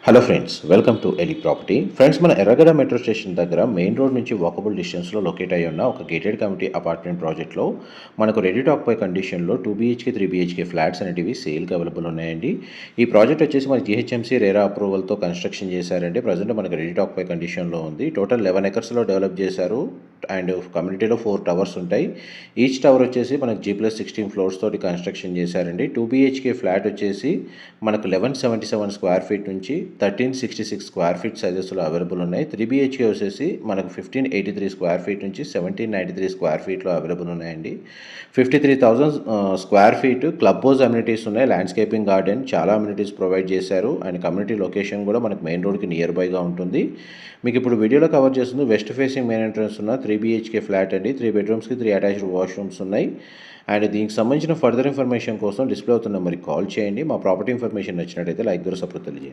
Hello friends, welcome to Eli property. Friends, మన Erragadda metro station దగ్గర main road నుంచి walkable డిస్టెన్స్లో లొకేట్ అయి ఉన్న ఒక గేటెడ్ కమ్యూనిటీ అపార్ట్మెంట్ ప్రాజెక్ట్లో మనకు రెడీ టు ఆక్యుపై కండిషన్లో 2 BHK 3 BHK ఫ్లాట్స్ అనేటివి సేల్కి అవైలబుల్ ఉన్నాయండి. ఈ ప్రాజెక్ట్ వచ్చేసి మన GHMC రేరా అప్రూవల్తో కన్స్ట్రక్షన్ చేశారండి. ప్రజెంట్ మనకు రెడీ టు ఆక్యుపై కండిషన్లో ఉంది. టోటల్ 11 ఎకర్స్లో డెవలప్ చేశారు అండ్ కమ్యూనిటీలో 4 టవర్స్ ఉంటాయి. ఈచ్ టవర్ వచ్చేసి మనకు G+16 ఫ్లోర్స్ తోటి కన్స్ట్రక్షన్ చేశారండి. 2 BHK ఫ్లాట్ వచ్చేసి మనకు 1177 స్క్వేర్ ఫీట్ నుంచి 1366 స్క్వేర్ ఫీట్ సైజెస్లో అవైలబుల్ ఉన్నాయి. 3 BHK వచ్చేసి మనకు 1583 స్క్వేర్ ఫీట్ నుంచి 1793 స్క్వేర్ ఫీట్లో అవైలబుల్ ఉన్నాయండి. 53,000 square feet club house amenities ఉన్నాయి. ల్యాండ్స్కేపింగ్ గార్డెన్ చాలా అమ్యూనిటీస్ ప్రొవైడ్ చేశారు అండ్ కమ్యూనిటీ లొకేషన్ కూడా మనకు మెయిన్ రోడ్కి నియర్ బైగా ఉంటుంది. మీకు ఇప్పుడు వీడియోలో కవర్ చేస్తుంది వెస్ట్ ఫేసింగ్ మెయిన్ ఎంట్రన్స్ ఉన్న 3 BHK ఫ్లాట్ అండి. 3 బెడ్రూమ్స్కి 3 అటాచ్డ్ వాష్రూమ్స్ ఉన్నాయి. అండ్ దీనికి సంబంధించిన ఫర్దర్ ఇన్ఫర్మేషన్ కోసం డిస్ప్లే అవుతున్న నెంబర్కి కాల్ చేయండి. మా ప్రాపర్టీ ఇన్ఫర్మేషన్ నచ్చినట్టయితే లైక్ ద్వారా సపోర్ట్ తెలియజేయండి.